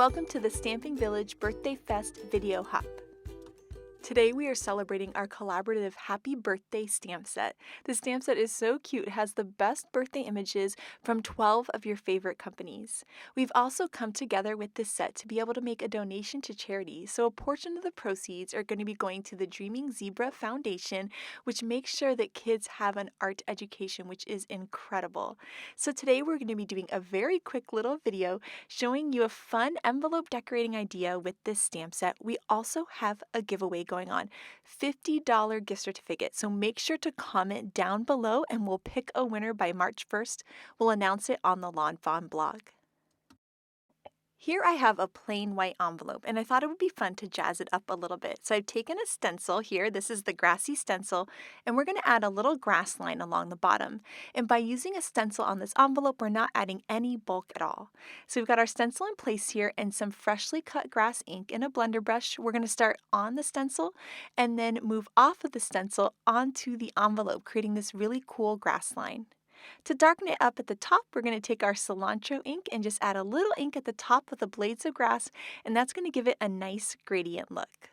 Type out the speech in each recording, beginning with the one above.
welcome to the Stamping Village Birthday Fest video hop. Today we are celebrating our collaborative Happy Birthday stamp set. The stamp set is so cute, it has the best birthday images from 12 of your favorite companies. We've also come together with this set to be able to make a donation to charity, so a portion of the proceeds are going to be going to the Dreaming Zebra Foundation, which makes sure that kids have an art education, which is incredible. So today we're going to be doing a very quick little video showing you a fun envelope decorating idea with this stamp set. We also have a giveaway going on, $50 gift certificate. So make sure to comment down below and we'll pick a winner by March 1st. We'll announce it on the lawnfawn blog. Here I have a plain white envelope, and I thought it would be fun to jazz it up a little bit. So I've taken a stencil here, this is the grassy stencil, and we're going to add a little grass line along the bottom. And by using a stencil on this envelope, we're not adding any bulk at all. So we've got our stencil in place here and some freshly cut grass ink in a blender brush. We're going to start on the stencil and then move off of the stencil onto the envelope, creating this really cool grass line. To darken it up at the top, we're going to take our cilantro ink and just add a little ink at the top of the blades of grass, and that's going to give it a nice gradient look.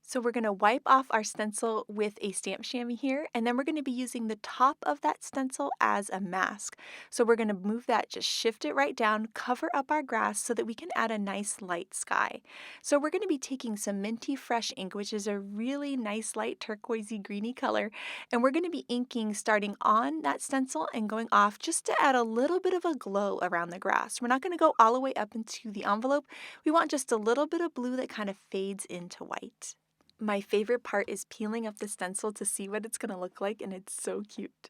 So we're going to wipe off our stencil with a stamp chamois here, and then we're going to be using the top of that stencil as a mask. So we're going to move that, just shift it right down, cover up our grass so that we can add a nice light sky. So we're going to be taking some Minty Fresh ink, which is a really nice light turquoisey greeny color, and we're going to be inking starting on that stencil and going off just to add a little bit of a glow around the grass. We're not going to go all the way up into the envelope. We want just a little bit of blue that kind of fades into white. My favorite part is peeling up the stencil to see what it's going to look like, and it's so cute.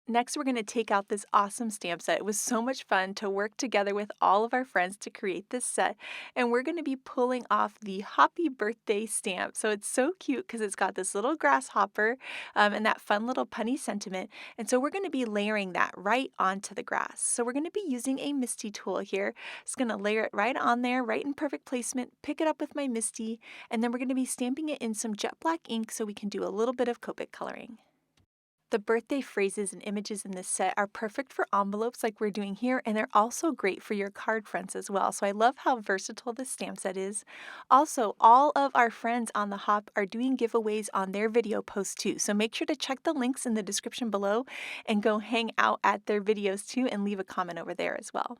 Next, we're going to take out this awesome stamp set. It was so much fun to work together with all of our friends to create this set, and we're going to be pulling off the Happy Birthday stamp. So it's so cute because it's got this little grasshopper and that fun little punny sentiment, and so we're going to be layering that right onto the grass. So we're going to be using a Misty tool here. Just going to layer it right on there, right in perfect placement, pick it up with my Misty, and then we're going to be stamping it in some jet black ink so we can do a little bit of Copic coloring. The birthday phrases and images in this set are perfect for envelopes like we're doing here, and they're also great for your card fronts as well. So I love how versatile this stamp set is. Also, all of our friends on the hop are doing giveaways on their video posts too. So make sure to check the links in the description below and go hang out at their videos too and leave a comment over there as well.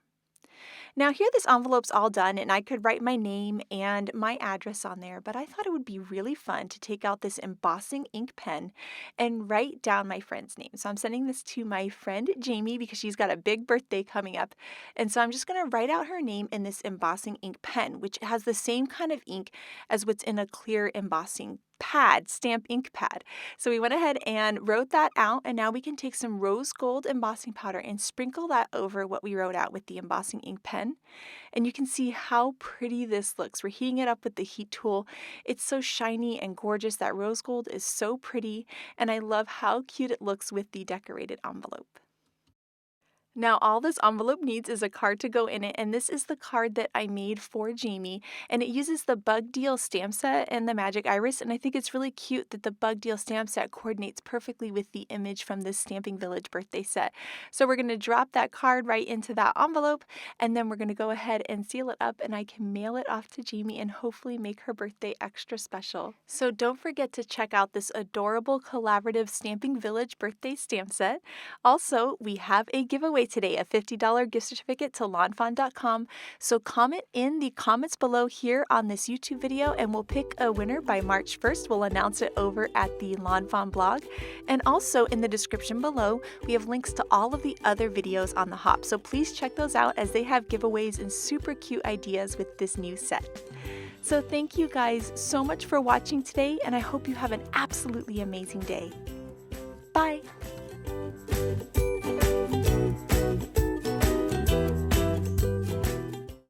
Now here this envelope's all done, and I could write my name and my address on there, but I thought it would be really fun to take out this embossing ink pen and write down my friend's name. So I'm sending this to my friend Jamie because she's got a big birthday coming up, and so I'm just going to write out her name in this embossing ink pen, which has the same kind of ink as what's in a clear embossing pad, stamp ink pad. So we went ahead and wrote that out, and now we can take some rose gold embossing powder and sprinkle that over what we wrote out with the embossing ink pen. And you can see how pretty this looks. We're heating it up with the heat tool. It's so shiny and gorgeous. That rose gold is so pretty, and I love how cute it looks with the decorated envelope. Now all this envelope needs is a card to go in it, and this is the card that I made for Jamie, and it uses the Bug Deal stamp set and the Magic Iris, and I think it's really cute that the Bug Deal stamp set coordinates perfectly with the image from this Stamping Village birthday set. So we're going to drop that card right into that envelope, and then we're going to go ahead and seal it up, and I can mail it off to Jamie and hopefully make her birthday extra special. So don't forget to check out this adorable collaborative Stamping Village birthday stamp set. Also, we have a giveaway today, a $50 gift certificate to lawnfawn.com. So comment in the comments below here on this YouTube video and we'll pick a winner by March 1st. We'll announce it over at the lawnfawn blog. And also in the description below, we have links to all of the other videos on the hop. So please check those out as they have giveaways and super cute ideas with this new set. So thank you guys so much for watching today, and I hope you have an absolutely amazing day.